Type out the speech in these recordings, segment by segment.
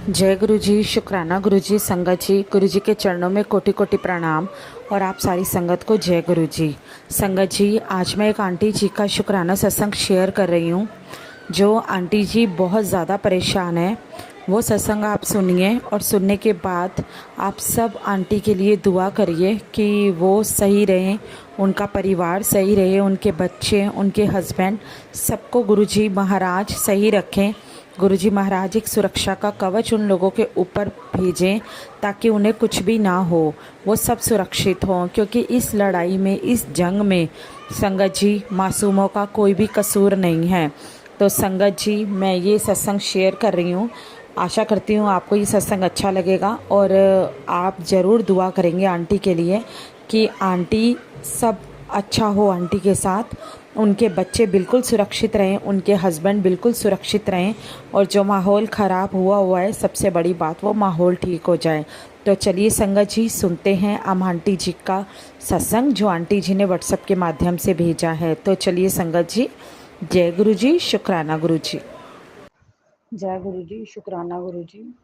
जय गुरु जी, शुक्राना गुरु जी, संगत जी, गुरु जी के चरणों में कोटि कोटि प्रणाम। और आप सारी संगत को जय गुरु जी। संगत जी, आज मैं एक आंटी जी का शुक्राना सत्संग शेयर कर रही हूँ। जो आंटी जी बहुत ज़्यादा परेशान है, वो सत्संग आप सुनिए और सुनने के बाद आप सब आंटी के लिए दुआ करिए कि वो सही रहें, उनका परिवार सही रहे, उनके बच्चे, उनके हस्बैंड, सबको गुरुजी महाराज सही रखें। गुरुजी महाराज एक सुरक्षा का कवच उन लोगों के ऊपर भेजें ताकि उन्हें कुछ भी ना हो, वो सब सुरक्षित हों। क्योंकि इस लड़ाई में, इस जंग में संगत जी मासूमों का कोई भी कसूर नहीं है। तो संगत जी, मैं ये सत्संग शेयर कर रही हूँ। आशा करती हूँ आपको ये सत्संग अच्छा लगेगा और आप ज़रूर दुआ करेंगे आंटी के लिए कि आंटी सब अच्छा हो, आंटी के साथ उनके बच्चे बिल्कुल सुरक्षित रहें, उनके हस्बैंड बिल्कुल सुरक्षित रहें और जो माहौल ख़राब हुआ है, सबसे बड़ी बात वो माहौल ठीक हो जाए। तो चलिए संगत जी, सुनते हैं हम आंटी जी का सत्संग जो आंटी जी ने व्हाट्सएप के माध्यम से भेजा है। तो चलिए संगत जी, जय गुरु जी, शुक्राना गुरु जी। जय गुरु जी, शुक्राना गुरु जी।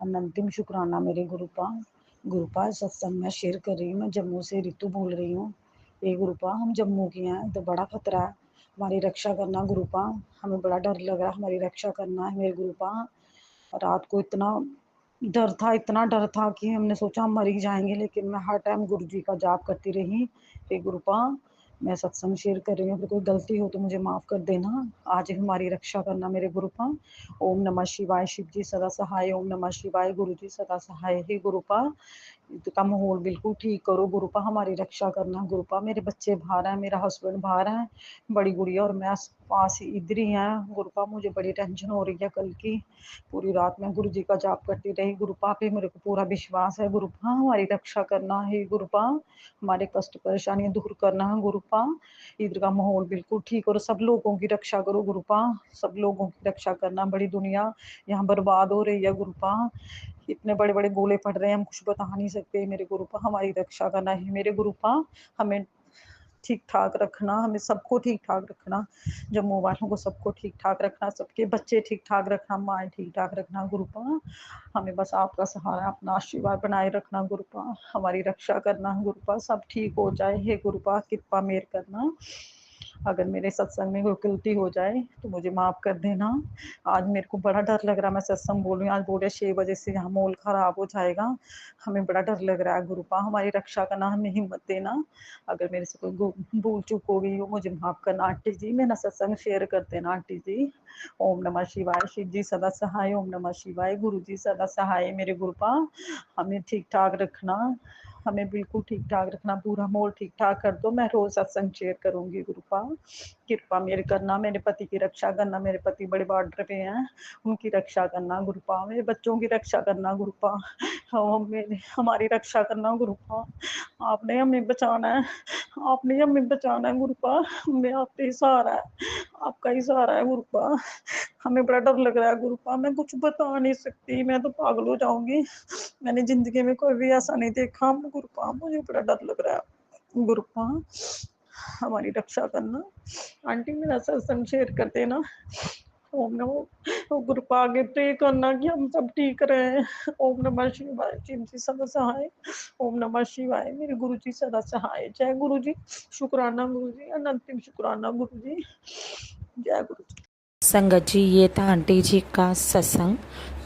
अनंतिम शुक्राना मेरे गुरुपा सत्संग में शेयर कर रही हूँ। मैं जम्मू से रितु बोल रही हूँ। ये गुरुपा, हम जम्मू की हैं तो बड़ा खतरा है, हमारी रक्षा करना गुरुपा। हमें बड़ा डर लग रहा है, हमारी रक्षा करना है मेरे गुरुपा। रात को इतना डर था कि हमने सोचा हम मर ही जाएंगे, लेकिन मैं हर टाइम गुरु जी का जाप करती रही। हे गुरुपा, मैं सत्संग शेयर कर रही हूँ, अगर कोई गलती हो तो मुझे माफ़ कर देना। आज हमारी रक्षा करना मेरे गुरुपा। ओम नमः शिवाय। शिव जी सदा सहाय। ओम नमः शिवाय। गुरु जी सदा सहाय। हे गुरुपा, का माहौल बिल्कुल ठीक करो गुरुपा, हमारी रक्षा करना गुरुपा। मेरे बच्चे बाहर हैं, मेरा हस्बैंड बाहर है, बड़ी गुड़िया और मैं पास ही इधर ही हैं गुरुपा। मुझे बड़ी टेंशन हो रही है कल की। पूरी रात मैं गुरु जी का जाप करती रही गुरुपा। पे मेरे को पूरा विश्वास है गुरुपा, हमारी रक्षा करना है गुरुपा, हमारे कष्ट परेशानियां दूर करना है गुरुपा। इधर का माहौल बिल्कुल ठीक और सब लोगों की रक्षा करो गुरुपा, सब लोगों की रक्षा करना। बड़ी दुनिया यहाँ बर्बाद हो रही है गुरुपा, इतने बड़े बड़े गोले पड़ रहे हैं, हम कुछ बता नहीं सकते मेरे गुरुपा। हमारी रक्षा करना है मेरे गुरुपा, हमें ठीक ठाक रखना, हमें सबको ठीक ठाक रखना, जम्मू वालों को सबको ठीक ठाक रखना, सबके बच्चे ठीक ठाक रखना, माएँ ठीक ठाक रखना गुरुपा। हमें बस आपका सहारा, अपना आशीर्वाद बनाए रखना गुरुपा, हमारी रक्षा करना गुरुपा, सब ठीक हो जाए। हे गुरुपा, कृपा मेहर करना। अगर मेरे सत्संग में कोई गलती हो जाए तो मुझे माफ़ कर देना। आज मेरे को बड़ा डर लग रहा है, मैं सत्संग बोल रही हूँ, आज बोले 6 बजे से यहाँ माहौल ख़राब हो जाएगा, हमें बड़ा डर लग रहा है गुरुपा, हमारी रक्षा करना, हमें हिम्मत देना। अगर मेरे से कोई भूल चूक हो गई हो मुझे माफ़ करना आंटी जी, मेरा सत्संग शेयर कर देना आंटी जी। ओम नमः शिवाय। शिव जी सदा सहाय। ओम नमः शिवाय। गुरु जी सदा सहाय मेरे गुरुपा, हमें ठीक ठाक रखना, हमें बिल्कुल ठीक ठाक रखना, पूरा माहौल ठीक ठाक कर दो। मैं रोज़ सत्संग शेयर करूँगी गुरुपा, कृपा मेरे करना, मेरे पति की रक्षा करना, मेरे पति बड़े बॉर्डर पे हैं, उनकी रक्षा करना गुरुपा, मेरे बच्चों की रक्षा करना गुरुपा, मेरे हमारी रक्षा करना गुरुपा। आपने हमें बचाना है, आपने हमें बचाना है गुरुपा, हमें आपका ही सहारा है, आपका ही सहारा है गुरुपा। हमें बड़ा डर लग रहा है गुरुपा, मैं कुछ बता नहीं सकती, मैं तो पागल हो जाऊंगी। मैंने जिंदगी में कोई भी ऐसा नहीं देखा गुरुपा, मुझे बड़ा डर लग रहा है गुरुपा, हमारी रक्षा करना। आंटी मेरा सत्संग शेयर कर देना। ओम नमो गुरुपा, आगे प्रे करना कि हम सब ठीक रहे। ओम नमः शिवाय। शिव जी सदा सहाय। ओम नमः शिवाय। मेरे गुरु जी सदा सहाय। जय गुरु जी, शुक्राना गुरु जी, अनंतिम शुक्राना गुरु जी। जय गुरु जी। संगत जी, ये था आंटी जी का सत्संग।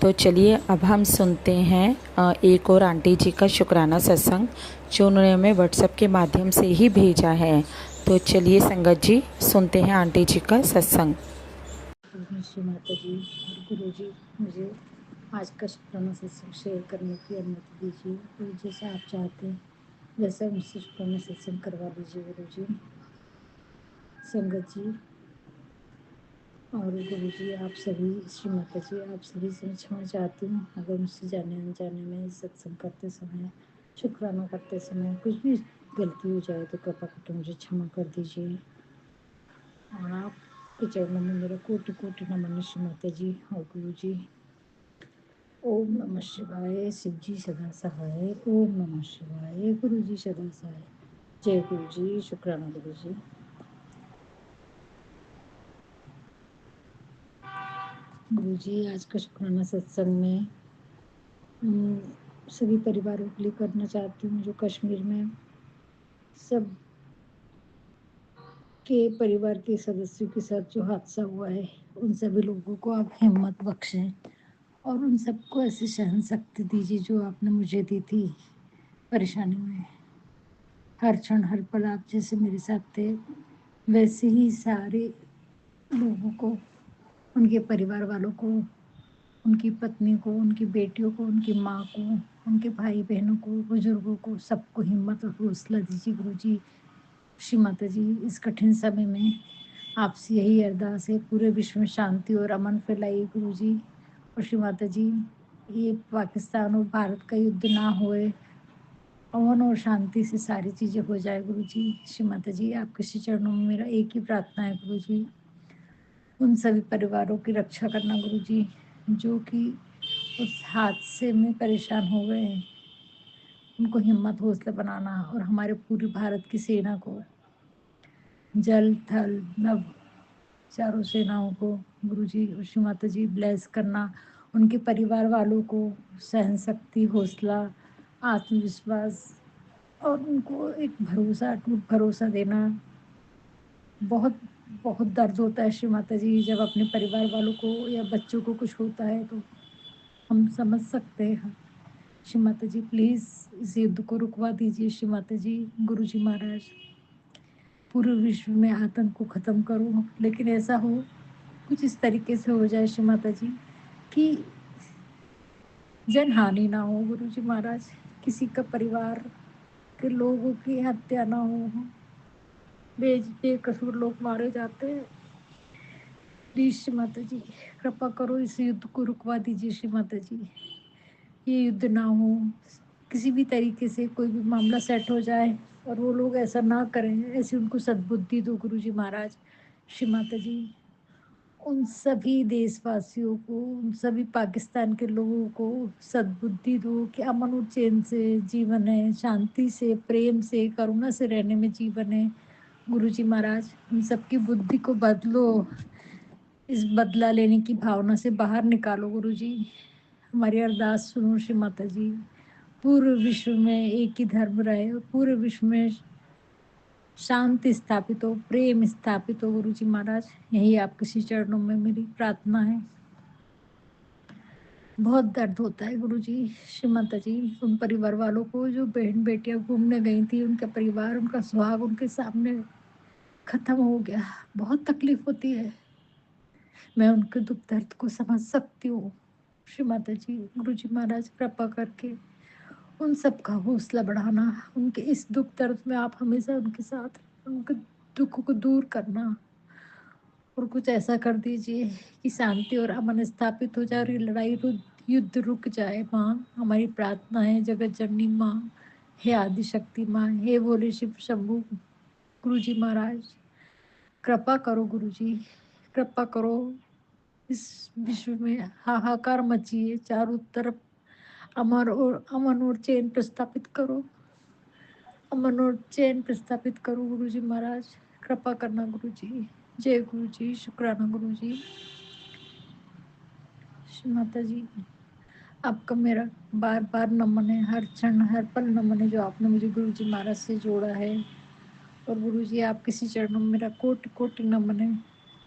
तो चलिए अब हम सुनते हैं एक और आंटी जी का शुक्राना सत्संग जो उन्होंने हमें व्हाट्सएप के माध्यम से ही भेजा है। तो चलिए संगत जी, सुनते हैं आंटी जी का सत्संग। श्री माता जी और गुरु जी, मुझे आज का शुक्राना सत्संग शेयर करने की अनुमति दीजिए। गुरु जैसे आप चाहते हैं वैसा मुझसे शुक्राना सत्संग करवा दीजिए गुरु जी। संगत जी और गुरु जी, आप सभी, श्री माता जी, आप सभी से क्षमा चाहती हूँ अगर मुझसे जाने अनजाने में सत्संग करते समय, शुक्राना करते समय कुछ भी गलती हो जाए तो कृपा करके मुझे क्षमा कर दीजिए। और आप के चरणों में मेरा कोटि कोटि नमन श्री माता जी और गुरु जी। ओम नमः शिवाय। शिव जी सदा सहाय। ओम नमः शिवाय। गुरु जी सदा सहाय। जय गुरु जी, शुक्राना गुरु जी। गुरु जी, आज का शुक्राना सत्संग में सभी परिवारों के लिए करना चाहती हूँ जो कश्मीर में सब के परिवार के सदस्यों के साथ जो हादसा हुआ है, उन सभी लोगों को आप हिम्मत बख्शें और उन सबको ऐसी सहन शक्ति दीजिए जो आपने मुझे दी थी परेशानी में। हर क्षण हर पल आप जैसे मेरे साथ थे, वैसे ही सारे लोगों को, उनके परिवार वालों को, उनकी पत्नी को, उनकी बेटियों को, उनकी माँ को, उनके भाई बहनों को, बुजुर्गों को, सबको हिम्मत और हौसला दीजिए गुरुजी। श्री माता जी, इस कठिन समय में आपसे यही अरदास है, पूरे विश्व में शांति और अमन फैलाइए गुरुजी। और श्री माता जी, ये पाकिस्तान और भारत का युद्ध ना होए, अमन और शांति से सारी चीज़ें हो जाए गुरुजी। श्री माता जी, आपके श्री चरणों में मेरा एक ही प्रार्थना है गुरुजी, उन सभी परिवारों की रक्षा करना गुरुजी जो कि उस हादसे में परेशान हो गए हैं, उनको हिम्मत हौसला बनाना और हमारे पूरे भारत की सेना को, जल थल नभ चारों सेनाओं को गुरुजी और श्री माता जी ब्लेस करना, उनके परिवार वालों को सहन शक्ति, हौसला, आत्मविश्वास और उनको एक भरोसा, अटूट भरोसा देना। बहुत बहुत दर्द होता है श्री माता जी, जब अपने परिवार वालों को या बच्चों को कुछ होता है तो हम समझ सकते हैं। श्री माता जी, प्लीज़ इस युद्ध को रुकवा दीजिए श्री माता जी। गुरु जी महाराज, पूरे विश्व में आतंक को ख़त्म करो, लेकिन ऐसा हो कुछ इस तरीके से हो जाए श्री माता जी कि जन हानि ना हो गुरु जी महाराज, किसी का परिवार के लोगों की हत्या ना हो, बेकसूर लोग मारे जाते हैं। प्लीज श्री माता जी, कृपा करो, इस युद्ध को रुकवा दीजिए श्री माता जी। ये युद्ध ना हो, किसी भी तरीके से कोई भी मामला सेट हो जाए और वो लोग ऐसा ना करें, ऐसी उनको सद्बुद्धि दो गुरु जी महाराज। श्री माता जी, उन सभी देशवासियों को, उन सभी पाकिस्तान के लोगों को सद्बुद्धि दो कि अमन और चैन से जीवन है, शांति से, प्रेम से, करुणा से रहने में जीवन है। गुरु जी महाराज, उन सबकी बुद्धि को बदलो, इस बदला लेने की भावना से बाहर निकालो गुरु जी। हमारी अरदास सुनो श्री माता जी, पूरे विश्व में एक ही धर्म रहे और पूरे विश्व में शांति स्थापित हो, प्रेम स्थापित हो गुरु जी महाराज। यही आपके श्री चरणों में मेरी प्रार्थना है। बहुत दर्द होता है गुरु जी। श्री माता जी, उन परिवार वालों को जो बहन बेटियां घूमने गई थी, उनका परिवार, उनका सुहाग उनके सामने खत्म हो गया, बहुत तकलीफ होती है। मैं उनके दुख दर्द को समझ सकती हूँ। श्री माता जी, गुरु जी महाराज, कृपा करके उन सब का हौसला बढ़ाना, उनके इस दुख दर्द में आप हमेशा उनके साथ, उनके दुख को दूर करना और कुछ ऐसा कर दीजिए कि शांति और अमन स्थापित हो जाए और ये युद्ध रुक जाए। माँ, हमारी प्रार्थना है जगत जननी माँ, हे आदि शक्ति माँ, हे भोले शिव शंभु। गुरु जी महाराज, कृपा करो गुरु जी, कृपा करो, इस विश्व में हाहाकार मचिए, चारों तरफ अमन और चैन प्रस्थापित करो, अमन और चैन प्रस्थापित करो गुरु जी महाराज। कृपा करना गुरु जी। जय गुरु जी, शुक्राना गुरु जी। श्री माता जी, आपका मेरा बार बार नमन है, हर क्षण हर पल नमन है जो आपने मुझे गुरु जी महाराज से जोड़ा है। और गुरु जी, आप किसी चरणों में मेरा कोटि कोटि नमन है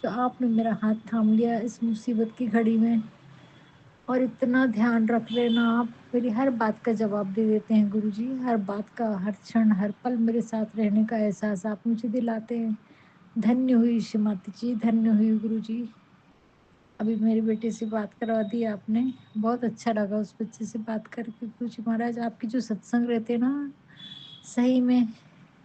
जो आपने मेरा हाथ थाम लिया इस मुसीबत की घड़ी में, और इतना ध्यान रख लेना, आप मेरी हर बात का जवाब दे देते हैं गुरु जी। हर बात का, हर क्षण हर पल मेरे साथ रहने का एहसास आप मुझे दिलाते हैं। धन्य हुई श्री माता जी, धन्य हुई गुरु जी। अभी मेरे बेटे से बात करवा दी आपने, बहुत अच्छा लगा उस बच्चे से बात करके। गुरु जी महाराज, आपकी जो सत्संग रहते हैं ना, सही में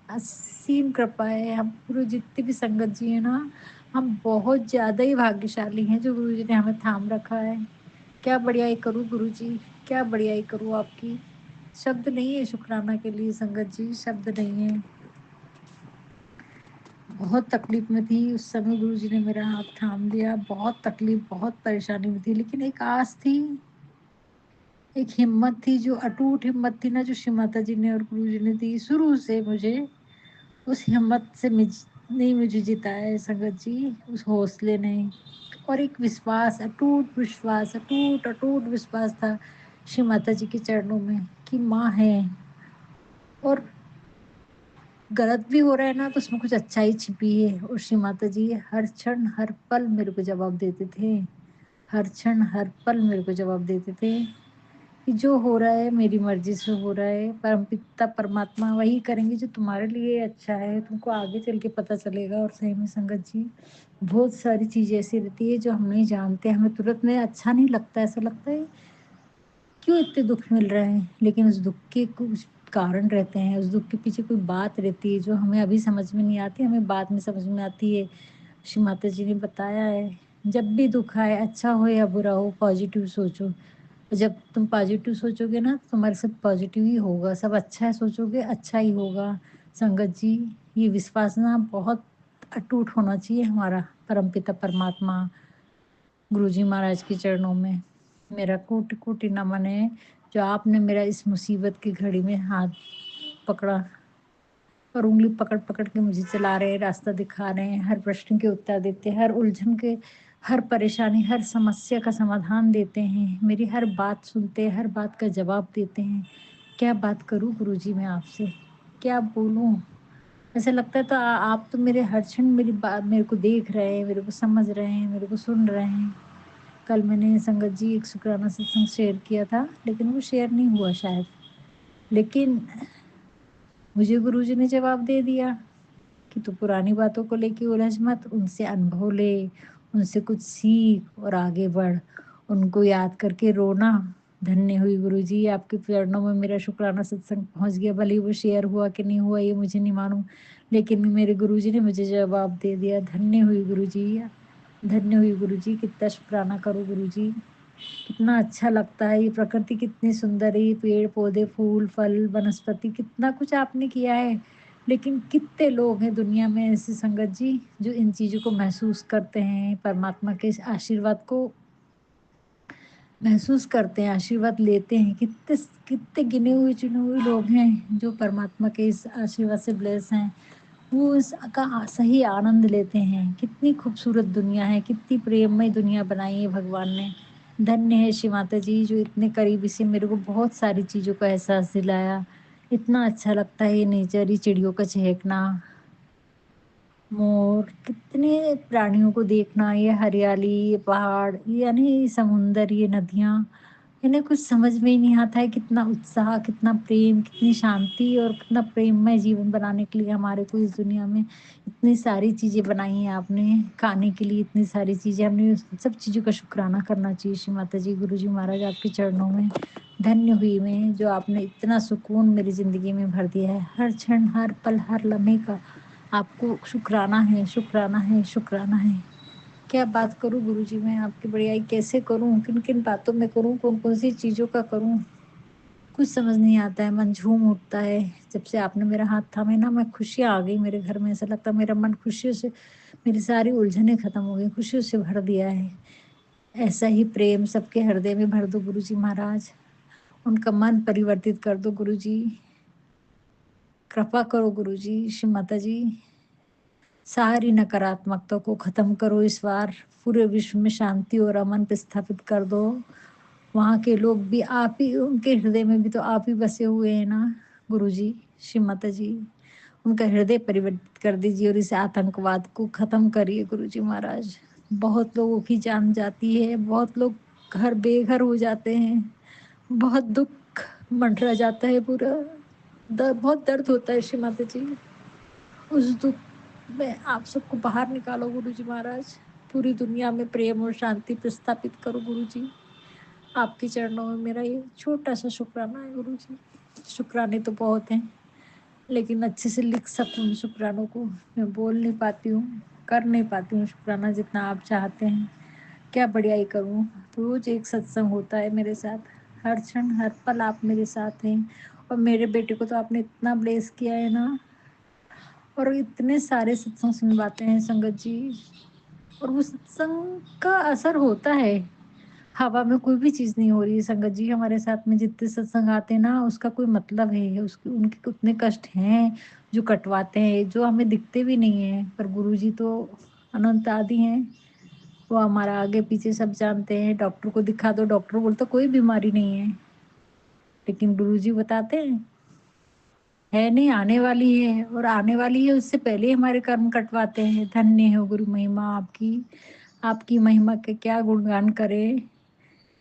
असीम कृपा है। हम पूरे जितने भी संगत जी हैं ना, हम बहुत ज़्यादा ही भाग्यशाली हैं जो गुरु जी ने हमें थाम रखा है। क्या बढ़ियाई करूँ गुरु जी, क्या बढ़ियाई करूँ आपकी, शब्द नहीं है शुक्राना के लिए संगत जी, शब्द नहीं है। बहुत तकलीफ में थी उस समय, गुरु जी ने मेरा हाथ थाम लिया, बहुत तकलीफ, बहुत परेशानी में थी, लेकिन एक आस थी, एक हिम्मत थी, जो अटूट हिम्मत थी ना, जो श्री माता जी ने और गुरु जी ने दी शुरू से मुझे। उस हिम्मत से नहीं मुझे जिताया है संगत जी, उस हौसले ने। और एक विश्वास, अटूट विश्वास, अटूट अटूट विश्वास था श्री माता जी के चरणों में कि माँ है, और गलत भी हो रहा है ना तो उसमें कुछ अच्छाई छिपी है। और श्री माता जी हर क्षण हर पल मेरे को जवाब देते थे, हर क्षण हर पल मेरे को जवाब देते थे कि जो हो रहा है मेरी मर्जी से हो रहा है, परमपिता परमात्मा वही करेंगे जो तुम्हारे लिए अच्छा है, तुमको आगे चल के पता चलेगा। और सही में संगत जी, बहुत सारी चीजें ऐसी रहती है जो हम नहीं जानते, हमें तुरंत में अच्छा नहीं लगता, ऐसा लगता है क्यों इतने दुख मिल रहे हैं, लेकिन उस दुख के कुछ कारण रहते हैं, उस दुख के पीछे कोई बात रहती है जो हमें अभी समझ में नहीं आती, हमें बाद में समझ में आती है। श्री माता जी ने बताया है, जब भी दुख आए, अच्छा हो या बुरा हो, पॉजिटिव सोचो। जब तुम पॉजिटिव सोचोगे ना तो तुम्हारे साथ पॉजिटिव ही होगा, सब अच्छा है सोचोगे अच्छा ही होगा। संगत जी, ये विश्वास ना बहुत अटूट होना चाहिए हमारा परमपिता परमात्मा गुरु जी महाराज के चरणों में। मेरा कोटि कोटि नमन है जो आपने मेरा इस मुसीबत की घड़ी में हाथ पकड़ा और उंगली पकड़ पकड़ के मुझे चला रहे हैं, रास्ता दिखा रहे हैं, हर प्रश्न के उत्तर देते हैं, हर उलझन के, हर परेशानी, हर समस्या का समाधान देते हैं, मेरी हर बात सुनते हैं, हर बात का जवाब देते हैं। क्या बात करूं गुरुजी मैं आपसे, क्या बोलूं। ऐसा लगता है तो आप तो मेरे हर क्षण मेरी बात मेरे को देख रहे हैं, मेरे को समझ रहे हैं, मेरे को सुन रहे हैं। कल मैंने संगत जी एक शुक्राना सत्संग शेयर किया था, लेकिन वो शेयर नहीं हुआ शायद, लेकिन मुझे गुरुजी ने जवाब दे दिया कि तू पुरानी बातों को लेके उलझ मत, उनसे अनुभव ले, उनसे कुछ सीख और आगे बढ़, उनको याद करके रोना। धन्य हुई गुरुजी, आपके चरणों में मेरा शुक्राना सत्संग पहुंच गया, भले ही वो शेयर हुआ कि नहीं हुआ ये मुझे नहीं मालूम, लेकिन मेरे गुरुजी ने मुझे जवाब दे दिया। धन्य हुई गुरुजी, धन्य हुई गुरुजी, कितना शुक्राना करो गुरुजी। कितना अच्छा लगता है, ये प्रकृति कितनी सुंदर है, ये पेड़ पौधे फूल फल वनस्पति, कितना कुछ आपने किया है। लेकिन कितने लोग हैं दुनिया में ऐसे संगत जी जो इन चीज़ों को महसूस करते हैं, परमात्मा के इस आशीर्वाद को महसूस करते हैं, आशीर्वाद लेते हैं। कितने कितने गिने हुए चुने हुए लोग हैं जो परमात्मा के इस आशीर्वाद से ब्लेस हैं, वो इसका सही आनंद लेते हैं। कितनी खूबसूरत दुनिया है, कितनी प्रेममय दुनिया बनाई है भगवान ने। धन्य है श्री माता जी जो इतने करीबी से मेरे को बहुत सारी चीज़ों का एहसास दिलाया। इतना अच्छा लगता है ये नेचर, ये चिड़ियों का चहकना, मोर, कितने प्राणियों को देखना, ये हरियाली, ये पहाड़, ये यानी ये समुंदर, ये नदियाँ, इन्हें कुछ समझ में ही नहीं आता है। कितना उत्साह, कितना प्रेम, कितनी शांति और कितना प्रेममय जीवन बनाने के लिए हमारे को इस दुनिया में इतनी सारी चीज़ें बनाई हैं आपने, खाने के लिए इतनी सारी चीज़ें, हमने उस सब चीज़ों का शुक्राना करना चाहिए। श्री माता जी, गुरु जी महाराज आपके चरणों में धन्य हुई मैं जो आपने इतना सुकून मेरी ज़िंदगी में भर दिया है। हर क्षण, हर पल, हर लम्हे का आपको शुक्राना है, शुक्राना है, शुक्राना है। क्या बात करूँ गुरुजी, मैं आपकी बड़ाई कैसे करूँ, किन किन बातों में करूँ, कौन कौन सी चीज़ों का करूँ, कुछ समझ नहीं आता है। मन झूम उठता है। जब से आपने मेरा हाथ थामे ना, मैं खुशियाँ आ गई मेरे घर में, ऐसा लगता है मेरा मन खुशियों से, मेरी सारी उलझनें खत्म हो गई, खुशियों से भर दिया है। ऐसा ही प्रेम सबके हृदय में भर दो गुरुजी महाराज, उनका मन परिवर्तित कर दो गुरुजी, कृपा करो गुरुजी। श्री माता जी, सारी नकारात्मकता को खत्म करो इस बार, पूरे विश्व में शांति और अमन स्थापित कर दो। वहाँ के लोग भी आप ही, उनके हृदय में भी तो आप ही बसे हुए हैं ना गुरुजी, श्री माता जी, उनका हृदय परिवर्तित कर दीजिए और इस आतंकवाद को खत्म करिए गुरुजी महाराज। बहुत लोगों की जान जाती है, बहुत लोग घर बेघर हो जाते हैं, बहुत दुख मंडरा जाता है पूरा, बहुत दर्द होता है श्री माता जी। उस दुख में आप सबको बाहर निकालो गुरुजी महाराज, पूरी दुनिया में प्रेम और शांति प्रस्थापित करो गुरुजी। आपके चरणों में मेरा ये छोटा सा शुक्राना है गुरुजी। शुक्राने तो बहुत हैं, लेकिन अच्छे से लिख सकूं उन शुक्रानों को मैं बोल नहीं पाती हूँ, कर नहीं पाती हूँ शुक्राना जितना आप चाहते हैं। क्या बढ़ियाई करूँ। रोज एक सत्संग होता है मेरे साथ, हर क्षण हर पल आप मेरे साथ हैं। और मेरे बेटे को तो आपने इतना ब्लेस किया है ना, और इतने सारे सत्संग सुनवाते हैं संगत जी, और वो सत्संग का असर होता है। हवा में कोई भी चीज़ नहीं हो रही है संगत जी, हमारे साथ में जितने सत्संग आते हैं ना उसका कोई मतलब है, उसके उनके कितने कष्ट हैं जो कटवाते हैं, जो हमें दिखते भी नहीं है, पर गुरु जी तो अनंत आदि हैं, वो हमारा आगे पीछे सब जानते हैं। डॉक्टर को दिखा दो, डॉक्टर बोलता कोई बीमारी नहीं है, लेकिन गुरुजी बताते हैं है नहीं, आने वाली है, और आने वाली है उससे पहले ही हमारे कर्म कटवाते हैं। धन्य हो गुरु महिमा आपकी, आपकी महिमा के क्या गुणगान करें,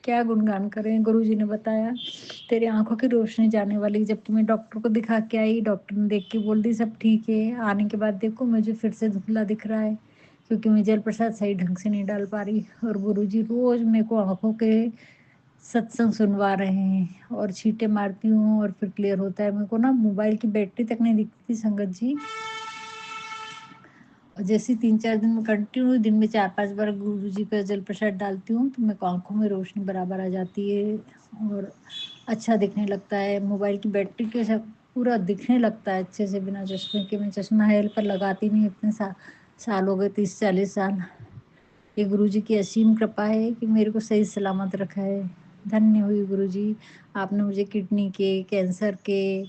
क्या गुणगान करें। गुरुजी ने बताया तेरी आंखों की रोशनी जाने वाली। जब तुम्हें डॉक्टर को दिखा के आई, डॉक्टर ने देख के बोल दी सब ठीक है। आने के बाद देखो मुझे फिर से धुंधला दिख रहा है, क्योंकि मैं जल प्रसाद सही ढंग से नहीं डाल पा रही। और गुरुजी रोज मेरे को आंखों के सत्संग सुनवा रहे हैं, और छींटे मारती हूँ और फिर क्लियर होता है। मेरे को ना मोबाइल की बैटरी तक नहीं दिखती थी संगत जी, और जैसे 3-4 दिन में कंटिन्यू दिन में 4-5 बार गुरु जी का जल प्रसाद डालती हूँ तो मेरे को आंखों में रोशनी बराबर आ जाती है और अच्छा दिखने लगता है। मोबाइल की बैटरी के सब पूरा दिखने लगता है अच्छे से, बिना चश्मे के। मैं चश्मा है पर लगाती नहीं, इतने साल हो गए, 30-40 साल। ये गुरु जी की असीम कृपा है कि मेरे को सही सलामत रखा है। धन्य हुई गुरु जी, आपने मुझे किडनी के, कैंसर के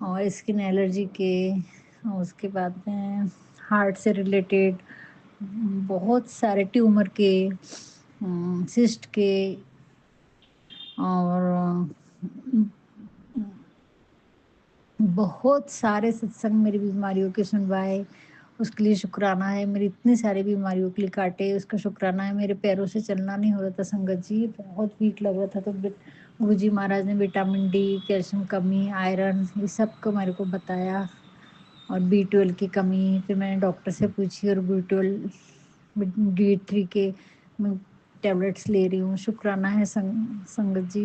और स्किन एलर्जी के, और उसके बाद में हार्ट से रिलेटेड बहुत सारे ट्यूमर के, सिस्ट के, और बहुत सारे सत्संग मेरी बीमारियों के सुनवाए, उसके लिए शुक्राना है। मेरी इतनी सारी बीमारियों के लिए काटे, उसका शुक्राना है। मेरे पैरों से चलना नहीं हो रहा था संगत जी, बहुत वीक लग रहा था। तो गुरु जी महाराज ने विटामिन डी, कैल्शियम कमी, आयरन, ये सब को मेरे को बताया, और B12 की कमी। फिर मैंने डॉक्टर से पूछी और B12, D3 के मैं टैबलेट्स ले रही हूँ। शुक्राना है संगत जी,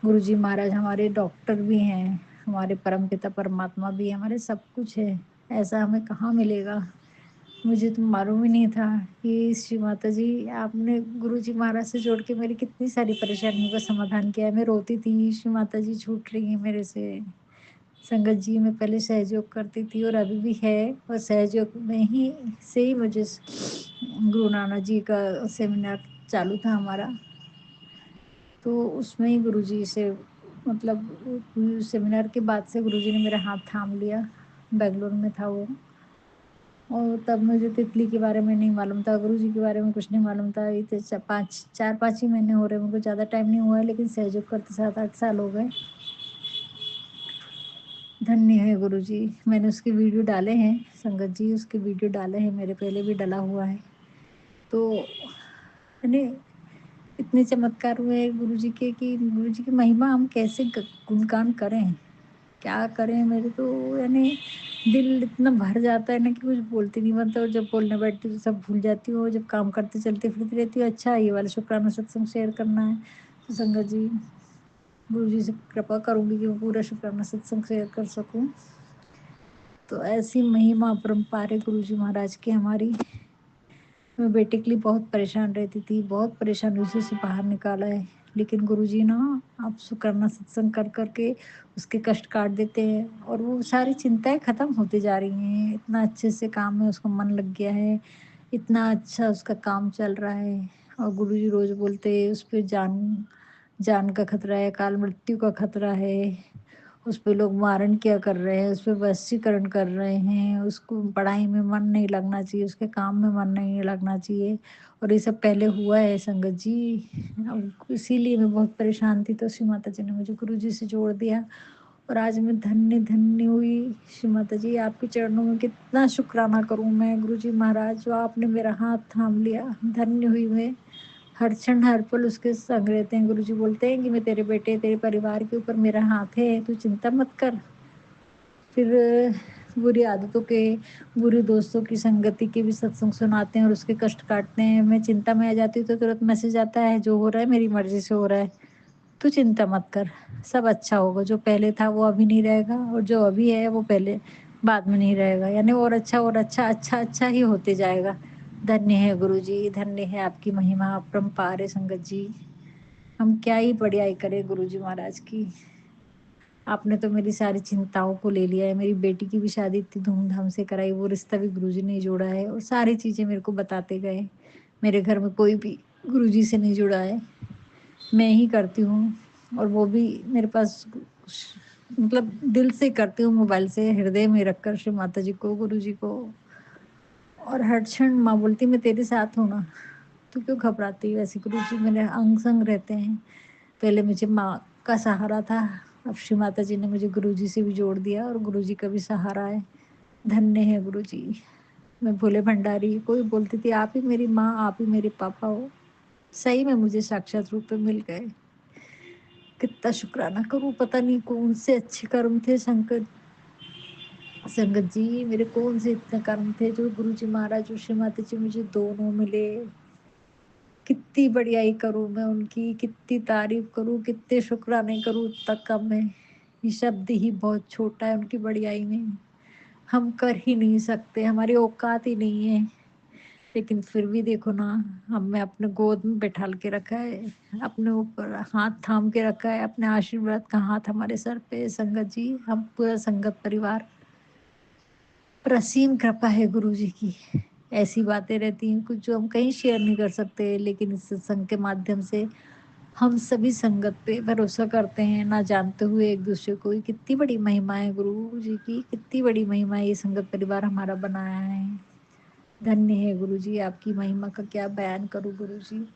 गुरु जी महाराज हमारे डॉक्टर भी हैं, हमारे परम पिता परमात्मा भी है, हमारे सब कुछ है। ऐसा हमें कहाँ मिलेगा, मुझे तो मालूम ही नहीं था कि श्री माता जी आपने गुरु जी महाराज से जोड़ के मेरी कितनी सारी परेशानियों का समाधान किया है। मैं रोती थी, श्री माता जी छूट रही है मेरे से। संगत जी मैं पहले सहयोग करती थी और अभी भी है, और सहयोग में ही से ही मुझे गुरु नानक जी का सेमिनार चालू था हमारा, तो उसमें ही गुरु जी से मतलब सेमिनार के बाद से गुरु जी ने मेरा हाथ थाम लिया। बेंगलोर में था वो, और तब मुझे तितली के बारे में नहीं मालूम था, गुरु जी के बारे में कुछ नहीं मालूम था। ये तो 4-5 ही महीने हो रहे, मुझे ज़्यादा टाइम नहीं हुआ है, लेकिन सहयोग करते 7-8 साल हो गए। धन्य है गुरु जी, मैंने उसके वीडियो डाले हैं संगत जी, उसके वीडियो डाले हैं, मेरे पहले भी डला हुआ है। तो यानी इतने चमत्कार हुए गुरु जी के कि गुरु जी की महिमा हम कैसे गुणगान करें, क्या करें। मेरे तो यानी दिल इतना भर जाता है ना कि कुछ बोलती नहीं बनता, और जब बोलने बैठती तो सब भूल जाती हूँ, और जब काम करते चलते फिरती रहती हूँ। अच्छा, ये वाला शुक्राना सत्संग शेयर करना है तो संगत जी गुरु जी से कृपा करूँगी कि वो पूरा शुक्राना सत्संग शेयर कर सकूँ। तो ऐसी महिमा अपरंपार है गुरु जी महाराज की हमारी। मैं बेटे के लिए बहुत परेशान रहती थी, बहुत परेशानी उसी से बाहर निकाला है, लेकिन गुरुजी ना आप शुक्राना सत्संग कर करके उसके कष्ट काट देते हैं, और वो सारी चिंताएं खत्म होती जा रही हैं। इतना अच्छे से काम में उसका मन लग गया है, इतना अच्छा उसका काम चल रहा है। और गुरुजी रोज बोलते हैं उस पर जान जान का खतरा है, काल मृत्यु का खतरा है, उस पे लोग मारण क्या कर रहे हैं, उस पे वशीकरण कर रहे हैं, उसको पढ़ाई में मन नहीं लगना चाहिए, उसके काम में मन नहीं लगना चाहिए। और ये सब पहले हुआ है संगत जी, अब इसीलिए मैं बहुत परेशान थी। तो श्री माता जी ने मुझे गुरु जी से जोड़ दिया, और आज मैं धन्य धन्य हुई। श्री माता जी आपके चरणों में कितना शुक्राना करूं मैं गुरु जी महाराज, जो आपने मेरा हाथ थाम लिया। धन्य हुई मैं, हर क्षण हर पल उसके संग रहते हैं। गुरुजी बोलते हैं कि मैं तेरे बेटे, तेरे परिवार के ऊपर मेरा हाथ है, तू चिंता मत कर। फिर बुरी आदतों के, बुरे दोस्तों की संगति के भी सत्संग सुनाते हैं और उसके कष्ट काटते हैं। मैं चिंता में आ जाती हूँ तो तुरंत मैसेज आता है, जो हो रहा है मेरी मर्जी से हो रहा है, तू चिंता मत कर, सब अच्छा होगा। जो पहले था वो अभी नहीं रहेगा, और जो अभी है वो पहले बाद में नहीं रहेगा, यानी और अच्छा और अच्छा अच्छा अच्छा ही होते जाएगा। धन्य है गुरु जी, धन्य है आपकी महिमा अपरंपार है संगत जी। हम क्या ही बढ़ियाई करें गुरु जी महाराज की। आपने तो मेरी सारी चिंताओं को ले लिया है। मेरी बेटी की भी शादी इतनी धूमधाम से कराई, वो रिश्ता भी गुरुजी ने जोड़ा है, और सारी चीज़ें मेरे को बताते गए। मेरे घर में कोई भी गुरुजी से नहीं जुड़ा है, मैं ही करती हूँ, और वो भी मेरे पास मतलब दिल से करती हूँ, मोबाइल से हृदय में रखकर श्री माता जी को, गुरु जी को। और हर क्षण माँ बोलती मैं तेरे साथ हूँ ना, तू क्यों घबराती है। वैसे गुरु जी मेरे अंग संग रहते हैं। पहले मुझे माँ का सहारा था, अब श्री माता जी ने मुझे गुरुजी से भी जोड़ दिया और गुरुजी का भी सहारा है। धन्य है गुरुजी। मैं भोले भंडारी, कोई बोलती थी आप ही मेरी माँ, आप ही मेरे पापा हो। सही में मुझे साक्षात रूप में मिल गए। कितना शुक्राना करूं, पता नहीं कौन से अच्छे कर्म थे संगत जी, मेरे कौन से इतने कर्म थे जो गुरुजी महाराज और श्री माता जी मुझे दोनों मिले। कितनी बढ़ियाई करूं मैं उनकी, कितनी तारीफ करूं, कितने शुक्राने करूं, इतना कम है। ये शब्द ही बहुत छोटा है उनकी बढ़ियाई में। हम कर ही नहीं सकते, हमारी औकात ही नहीं है। लेकिन फिर भी देखो ना, हमें अपने गोद में बैठाल के रखा है, अपने ऊपर हाथ थाम के रखा है, अपने आशीर्वाद का हाथ हमारे सर पे। संगत जी, हम पूरा संगत परिवार पर असीम कृपा है गुरु जी की। ऐसी बातें रहती हैं कुछ जो हम कहीं शेयर नहीं कर सकते, लेकिन इस सत्संग के माध्यम से हम सभी संगत पे भरोसा करते हैं, ना जानते हुए एक दूसरे को। ये कितनी बड़ी महिमा है गुरु जी की, कितनी बड़ी महिमा है ये संगत परिवार हमारा बनाया है। धन्य है गुरु जी, आपकी महिमा का क्या बयान करूं गुरु जी।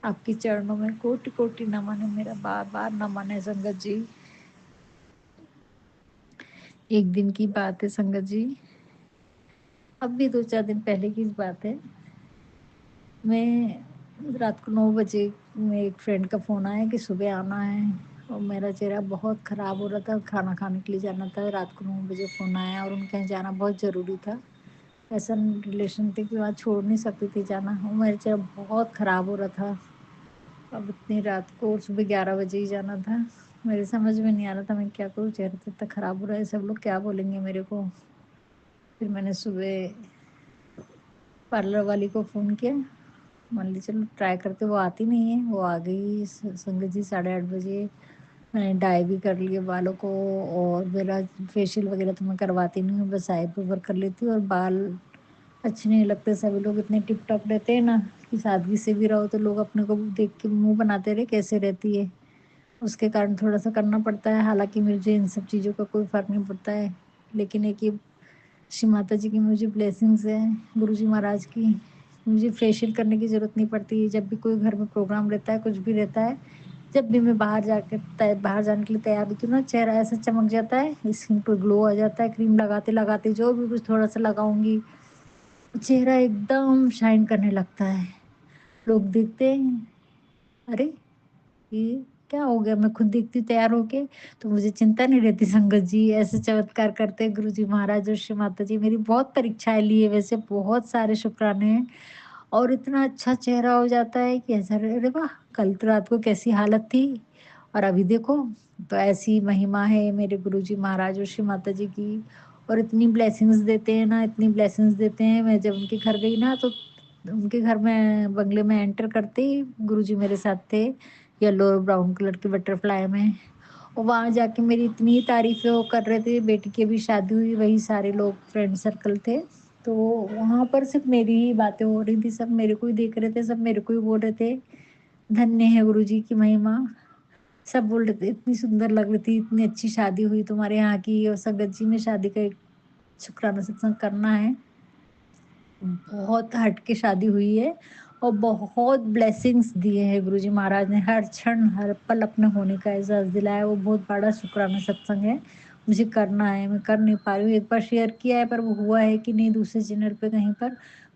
आपके चरणों में कोटि कोटि नमन है, मेरा बार बार नमन है संगत जी। एक दिन की बात है संगत जी, अब भी 2-4 दिन पहले की बात है। मैं रात को 9 बजे मेरे एक फ्रेंड का फ़ोन आया कि सुबह आना है, और मेरा चेहरा बहुत ख़राब हो रहा था, खाना खाने के लिए जाना था। रात को 9 बजे फ़ोन आया और उनके यहाँ जाना बहुत ज़रूरी था। ऐसा रिलेशन थे कि वहाँ छोड़ नहीं सकती थी जाना, और मेरा चेहरा बहुत ख़राब हो रहा था। अब इतनी रात को और सुबह 11 बजे ही जाना था। मेरे समझ में नहीं आ रहा था मैं क्या करूँ, चेहरा तो इतना ख़राब हो रहा है, सब लोग क्या बोलेंगे मेरे को। फिर मैंने सुबह पार्लर वाली को फ़ोन किया, मान ली चलो ट्राई करते, वो आती नहीं है। वो आ गई संगत जी 8:30 बजे। मैंने डाई भी कर लिए बालों को, और मेरा फेशियल वगैरह तो मैं करवाती नहीं हूँ, बस आईब्रो वर्क कर लेती हूँ। और बाल अच्छे नहीं लगते, सभी लोग इतने टिप टॉप रहते हैं ना कि सादगी से भी रहो तो लोग अपने को देख के मुंह बनाते रहे कैसे रहती है। उसके कारण थोड़ा सा करना पड़ता है, हालांकि मुझे इन सब चीज़ों का कोई फ़र्क नहीं पड़ता है। लेकिन एक ये श्री माता जी की मुझे ब्लेसिंग्स है, गुरु जी महाराज की, मुझे फेशियल करने की ज़रूरत नहीं पड़ती। जब भी कोई घर में प्रोग्राम रहता है, कुछ भी रहता है, जब भी मैं बाहर जाने के लिए तैयार होती हूँ ना, चेहरा ऐसा चमक जाता है, स्किन पर ग्लो आ जाता है। क्रीम लगाते लगाते जो भी कुछ थोड़ा सा लगाऊंगी, चेहरा एकदम शाइन करने लगता है। लोग देखते हैं, अरे ये क्या हो गया। मैं खुद देखती हूँ तैयार होके, तो मुझे चिंता नहीं रहती। संगत जी ऐसे चमत्कार करते हैं गुरु जी महाराज और श्री माता जी। मेरी बहुत परीक्षाएं ली है वैसे, बहुत सारे शुक्राने हैं, और इतना अच्छा चेहरा हो जाता है कि ऐसा अरे वाह, कल तो रात को कैसी हालत थी और अभी देखो। तो ऐसी महिमा है मेरे गुरु जी महाराज और श्री माता जी की। और इतनी ब्लेसिंग्स देते हैं ना, इतनी ब्लेसिंग्स देते हैं। मैं जब उनके घर गई ना, तो उनके घर में बंगले में एंटर करते ही गुरु जी मेरे साथ थे, येलो और ब्राउन कलर के बटरफ्लाई में। और वहाँ जाके मेरी इतनी तारीफ़ें वो कर रहे थे। बेटी की भी शादी हुई, वही सारे लोग फ्रेंड सर्कल थे। तो वहाँ पर सिर्फ मेरी ही बातें हो रही थी, सब मेरे को ही देख रहे थे, सब मेरे को ही बोल रहे थे धन्य है गुरु जी की महिमा। सब बोल रहे थे इतनी सुंदर लग रही थी, इतनी अच्छी शादी हुई तुम्हारे यहाँ की, और संगत जी में शादी का एक शुक्राना सत्संग करना है। बहुत हट के शादी हुई है, और बहुत ब्लेसिंग्स दिए हैं गुरुजी महाराज ने। हर क्षण हर पल अपने होने का एहसास दिलाया। वो बहुत बड़ा शुक्राना सत्संग है, मुझे करना है, मैं कर नहीं पा रही हूँ। एक बार शेयर किया है, पर वो हुआ है कि नहीं दूसरे चैनल पे कहीं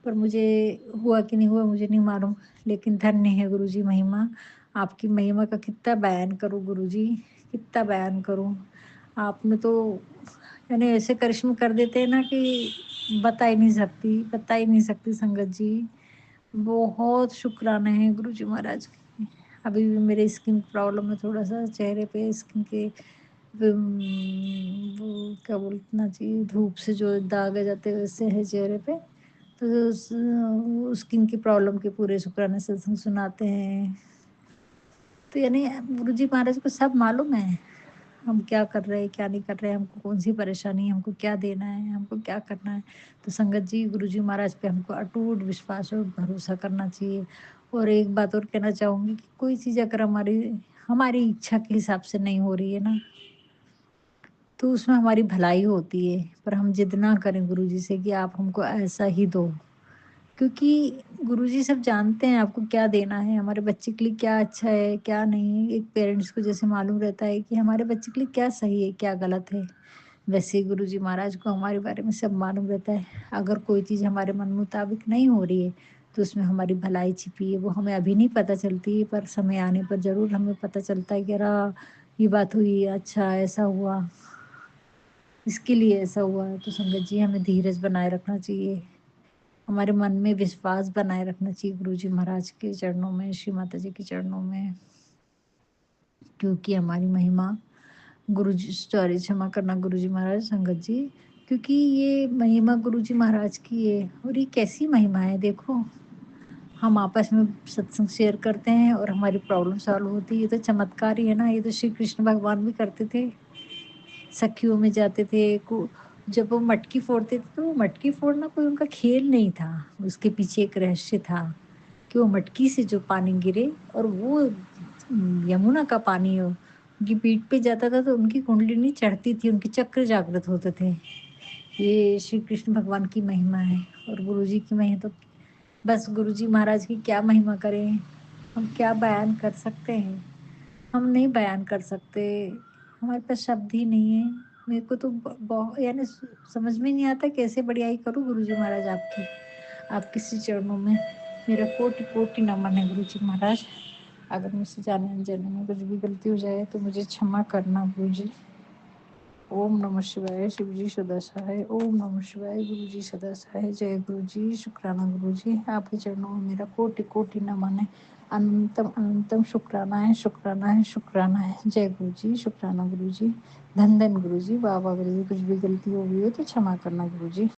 पर मुझे हुआ कि नहीं हुआ मुझे नहीं मालूम। लेकिन धन्य है गुरुजी महिमा, आपकी महिमा का कितना बयान करूँ गुरुजी, कितना बयान करूँ। आपने तो यानी ऐसे करिश्मे कर देते हैं ना कि बता ही नहीं सकती संगत जी। बहुत शुक्राना है गुरु जी महाराज के। अभी भी मेरे स्किन प्रॉब्लम है, थोड़ा सा चेहरे पे स्किन के वो क्या बोलना चाहिए, धूप से जो दाग आ जाते हैं वैसे है चेहरे पे। तो स्किन की प्रॉब्लम के पूरे शुक्राने सत्संग सुनाते हैं। तो यानी गुरु जी महाराज को सब मालूम है, हम क्या कर रहे हैं क्या नहीं कर रहे हैं, हमको कौन सी परेशानी है, हमको क्या देना है, हमको क्या करना है। तो संगत जी गुरुजी महाराज पे हमको अटूट विश्वास और भरोसा करना चाहिए। और एक बात और कहना चाहूँगी कि कोई चीज़ अगर हमारी हमारी इच्छा के हिसाब से नहीं हो रही है ना, तो उसमें हमारी भलाई होती है। पर हम जिद ना करें गुरु जी से कि आप हमको ऐसा ही दो, क्योंकि गुरुजी सब जानते हैं आपको क्या देना है, हमारे बच्चे के लिए क्या अच्छा है, क्या नहीं है। एक पेरेंट्स को जैसे मालूम रहता है कि हमारे बच्चे के लिए क्या सही है, क्या गलत है, वैसे ही गुरुजी महाराज को हमारे बारे में सब मालूम रहता है। अगर कोई चीज़ हमारे मन मुताबिक नहीं हो रही है, तो उसमें हमारी भलाई छिपी है। वो हमें अभी नहीं पता चलती, पर समय आने पर ज़रूर हमें पता चलता है कि अरे! ये बात हुई, अच्छा ऐसा हुआ, इसके लिए ऐसा हुआ। तो संगत जी, हमें धीरज बनाए रखना चाहिए। हमारे मन में विश्वास बनाए रखना चाहिए गुरुजी महाराज के चरणों में, श्री माता जी के चरणों में, क्योंकि हमारी महिमा गुरुजी, सॉरी क्षमा करना गुरुजी महाराज, संगत जी, क्योंकि ये महिमा गुरुजी महाराज की है। और ये कैसी महिमा है देखो, हम आपस में सत्संग शेयर करते हैं और हमारी प्रॉब्लम सॉल्व होती है। ये तो चमत्कार ही है ना। ये तो श्री कृष्ण भगवान भी करते थे, सखियों में जाते थे जब वो मटकी फोड़ते थे, तो वो मटकी फोड़ना कोई उनका खेल नहीं था, उसके पीछे एक रहस्य था कि वो मटकी से जो पानी गिरे और वो यमुना का पानी हो उनकी पीठ पे जाता था, तो उनकी कुंडलिनी चढ़ती थी, उनके चक्र जागृत होते थे। ये श्री कृष्ण भगवान की महिमा है। और गुरुजी की महिमा तो बस, गुरुजी महाराज की क्या महिमा करें, हम क्या बयान कर सकते हैं, हम नहीं बयान कर सकते, हमारे पास शब्द ही नहीं है। मेरे को तो बहुत, यानी समझ में नहीं आता कैसे बढ़ियाई करूँ गुरुजी महाराज आपकी। आपके श्री चरणों में मेरा कोटि कोटि नमन है गुरुजी महाराज। अगर मुझसे जाने अनजाने में कुछ भी गलती हो जाए तो मुझे क्षमा करना गुरुजी। ओम नमः शिवाय, शिव जी सदा सहाय। ओम नमः शिवाय, गुरु जी सदा सहाय। जय गुरु जी, शुक्राना गुरु जी। आपके चरणों में मेरा कोटि कोटि नमन है, अनंतम अनंतम शुक्राना है, शुक्राना है, शुक्राना है। जय गुरु जी, शुक्राना गुरु जी, धन धन गुरु जी, वाह वाह गुरु जी। कुछ भी गलती हो गई हो तो क्षमा करना गुरु जी।